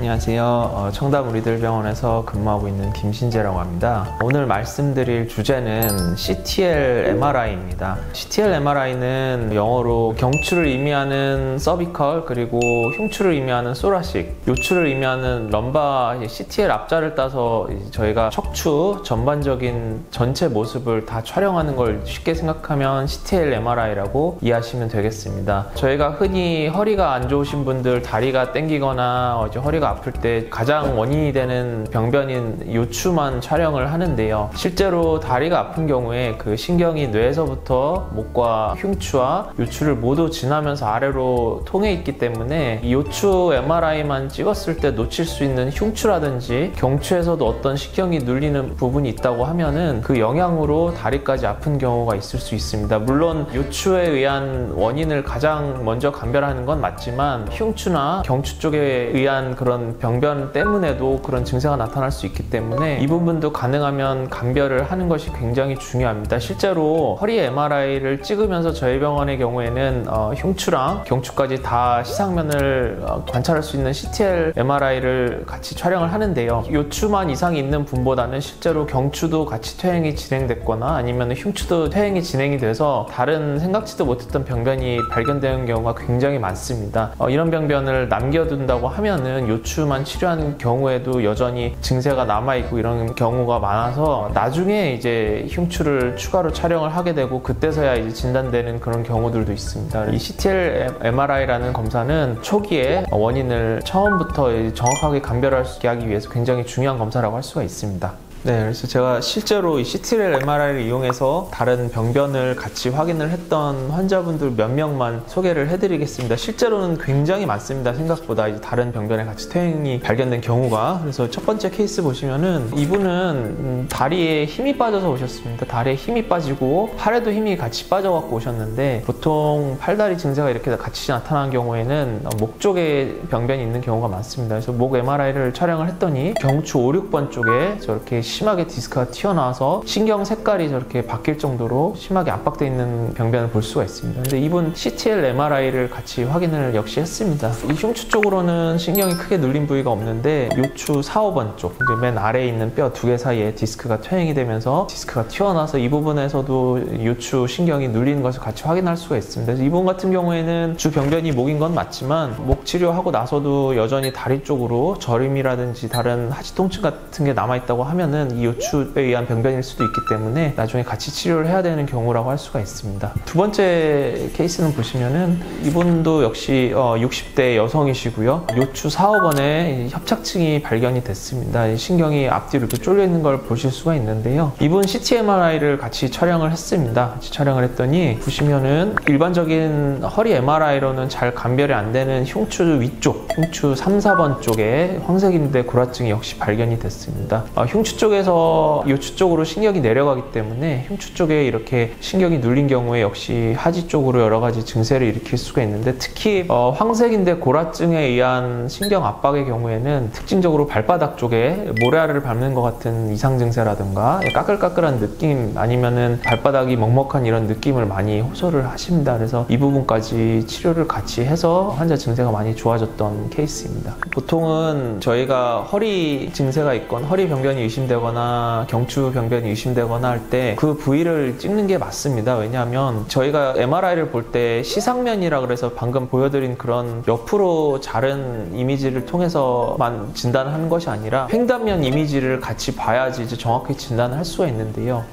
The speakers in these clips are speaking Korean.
안녕하세요. 청담 우리들병원에서 근무하고 있는 김신재라고 합니다. 오늘 말씀드릴 주제는 CTL MRI입니다. CTL MRI는 영어로 경추를 의미하는 서비컬, 그리고 흉추를 의미하는 소라식, 요추를 의미하는 럼바, CTL 앞자를 따서 저희가 척추 전반적인 전체 모습을 다 촬영하는 걸 쉽게 생각하면 CTL MRI라고 이해하시면 되겠습니다. 저희가 흔히 허리가 안 좋으신 분들, 다리가 땡기거나 허리가 아플 때 가장 원인이 되는 병변인 요추만 촬영을 하는데요. 실제로 다리가 아픈 경우에 그 신경이 뇌에서부터 목과 흉추와 요추를 모두 지나면서 아래로 통해 있기 때문에 이 요추 MRI만 찍었을 때 놓칠 수 있는 흉추라든지 경추에서도 어떤 신경이 눌리는 부분이 있다고 하면은 그 영향으로 다리까지 아픈 경우가 있을 수 있습니다. 물론 요추에 의한 원인을 가장 먼저 감별하는 건 맞지만 흉추나 경추 쪽에 의한 그런 병변 때문에도 그런 증세가 나타날 수 있기 때문에 이 부분도 가능하면 감별을 하는 것이 굉장히 중요합니다. 실제로 허리 MRI를 찍으면서 저희 병원의 경우에는 흉추랑 경추까지 다 시상면을 관찰할 수 있는 CTL MRI를 같이 촬영을 하는데요. 요추만 이상이 있는 분보다는 실제로 경추도 같이 퇴행이 진행됐거나 아니면 흉추도 퇴행이 진행이 돼서 다른 생각지도 못했던 병변이 발견되는 경우가 굉장히 많습니다. 이런 병변을 남겨둔다고 하면은 요추만 치료하는 경우에도 여전히 증세가 남아있고 이런 경우가 많아서 나중에 이제 흉추를 추가로 촬영을 하게 되고 그때서야 이제 진단되는 그런 경우들도 있습니다. 이 CTL MRI라는 검사는 초기에 원인을 처음부터 정확하게 감별하기 위해서 굉장히 중요한 검사라고 할 수가 있습니다. 네, 그래서 제가 실제로 이 CTL MRI를 이용해서 다른 병변을 같이 확인을 했던 환자분들 몇 명만 소개를 해드리겠습니다. 실제로는 굉장히 많습니다. 생각보다 이제 다른 병변에 같이 퇴행이 발견된 경우가. 그래서 첫 번째 케이스 보시면은 이분은 다리에 힘이 빠져서 오셨습니다. 다리에 힘이 빠지고 팔에도 힘이 같이 빠져갖고 오셨는데 보통 팔다리 증세가 이렇게 같이 나타나는 경우에는 목 쪽에 병변이 있는 경우가 많습니다. 그래서 목 MRI를 촬영을 했더니 경추 5, 6번 쪽에 저렇게 심하게 디스크가 튀어나와서 신경 색깔이 저렇게 바뀔 정도로 심하게 압박되어 있는 병변을 볼 수가 있습니다. 근데 이분 CTL MRI를 같이 확인을 역시 했습니다. 이 흉추 쪽으로는 신경이 크게 눌린 부위가 없는데 요추 4, 5번 쪽, 이제 맨 아래에 있는 뼈 두 개 사이에 디스크가 퇴행이 되면서 디스크가 튀어나와서 이 부분에서도 요추 신경이 눌리는 것을 같이 확인할 수가 있습니다. 그래서 이분 같은 경우에는 주 병변이 목인 건 맞지만 목 치료하고 나서도 여전히 다리 쪽으로 저림이라든지 다른 하지 통증 같은 게 남아있다고 하면은 이 요추에 의한 병변일 수도 있기 때문에 나중에 같이 치료를 해야 되는 경우라고 할 수가 있습니다. 두 번째 케이스는 보시면은 이분도 역시 60대 여성이시고요. 요추 4, 5번에 협착증이 발견이 됐습니다. 신경이 앞뒤로 이렇게 쫄려 있는 걸 보실 수가 있는데요. 이분 CT MRI를 같이 촬영을 했습니다. 같이 촬영을 했더니 보시면은 일반적인 허리 MRI로는 잘 감별이 안 되는 흉추 위쪽, 흉추 3, 4번 쪽에 황색인대 골화증이 역시 발견이 됐습니다. 흉추 쪽에서 요추 쪽으로 신경이 내려가기 때문에 흉추 쪽에 이렇게 신경이 눌린 경우에 역시 하지 쪽으로 여러 가지 증세를 일으킬 수가 있는데 특히 황색인대 골화증에 의한 신경 압박의 경우에는 특징적으로 발바닥 쪽에 모래알을 밟는 것 같은 이상 증세라든가 까끌까끌한 느낌 아니면은 발바닥이 먹먹한 이런 느낌을 많이 호소를 하십니다. 그래서 이 부분까지 치료를 같이 해서 환자 증세가 많이 좋아졌던 케이스입니다. 보통은 저희가 허리 증세가 있건 허리 병변이 의심되거나 경추 병변이 의심되거나 할 때 그 부위를 찍는 게 맞습니다. 왜냐하면 저희가 MRI를 볼 때 시상면이라 그래서 방금 보여드린 그런 옆으로 자른 이미지를 통해서만 진단하는 것이 아니라 횡단면 이미지를 같이 봐야지 이제 정확히 진단을 할 수가 있는데요.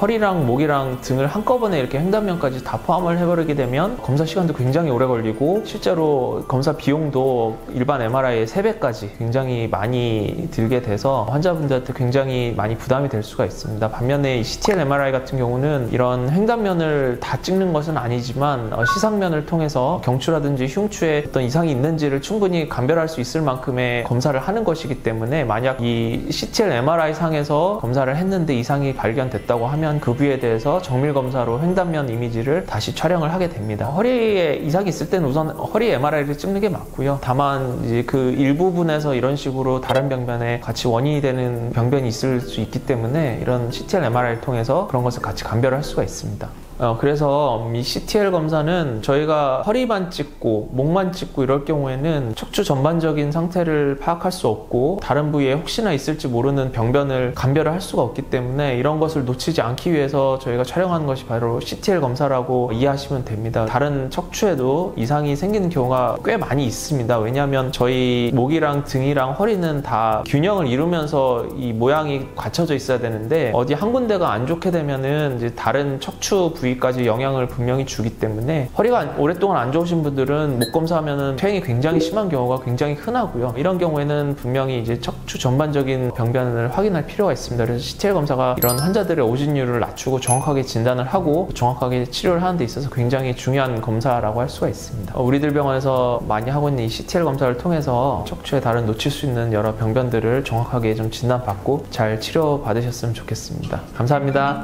허리랑 목이랑 등을 한꺼번에 이렇게 횡단면까지 다 포함을 해버리게 되면 검사 시간도 굉장히 오래 걸리고 실제로 검사 비용도 일반 MRI의 3배까지 굉장히 많이 들게 돼서 환자분들한테 굉장히 많이 부담이 될 수가 있습니다. 반면에 이 CTL MRI 같은 경우는 이런 횡단면을 다 찍는 것은 아니지만 시상면을 통해서 경추라든지 흉추에 어떤 이상이 있는지를 충분히 감별할 수 있을 만큼의 검사를 하는 것이기 때문에 만약 이 CTL MRI 상에서 검사를 했는데 이상이 발견됐다고 하면 그 부위에 대해서 정밀 검사로 횡단면 이미지를 다시 촬영을 하게 됩니다. 허리에 이상이 있을 때는 우선 허리 MRI를 찍는 게 맞고요. 다만 이제 그 일부분에서 이런 식으로 다른 병변에 같이 원인이 되는 병변이 있을 수 있기 때문에 이런 CTL MRI를 통해서 그런 것을 같이 감별을 할 수가 있습니다. 그래서 이 CTL 검사는 저희가 허리만 찍고 목만 찍고 이럴 경우에는 척추 전반적인 상태를 파악할 수 없고 다른 부위에 혹시나 있을지 모르는 병변을 감별을 할 수가 없기 때문에 이런 것을 놓치지 않기 위해서 저희가 촬영하는 것이 바로 CTL 검사라고 이해하시면 됩니다. 다른 척추에도 이상이 생기는 경우가 꽤 많이 있습니다. 왜냐하면 저희 목이랑 등이랑 허리는 다 균형을 이루면서 이 모양이 갖춰져 있어야 되는데 어디 한 군데가 안 좋게 되면은 이제 다른 척추 부위까지 영향을 분명히 주기 때문에 허리가 오랫동안 안 좋으신 분들은 목 검사하면은 퇴행이 굉장히 심한 경우가 굉장히 흔하고요. 이런 경우에는 분명히 이제 척추 전반적인 병변을 확인할 필요가 있습니다. 그래서 CTL 검사가 이런 환자들의 오진율을 낮추고 정확하게 진단을 하고 정확하게 치료를 하는 데 있어서 굉장히 중요한 검사라고 할 수가 있습니다. 우리들 병원에서 많이 하고 있는 이 CTL 검사를 통해서 척추에 다른 놓칠 수 있는 여러 병변들을 정확하게 좀 진단받고 잘 치료받으셨으면 좋겠습니다. 감사합니다.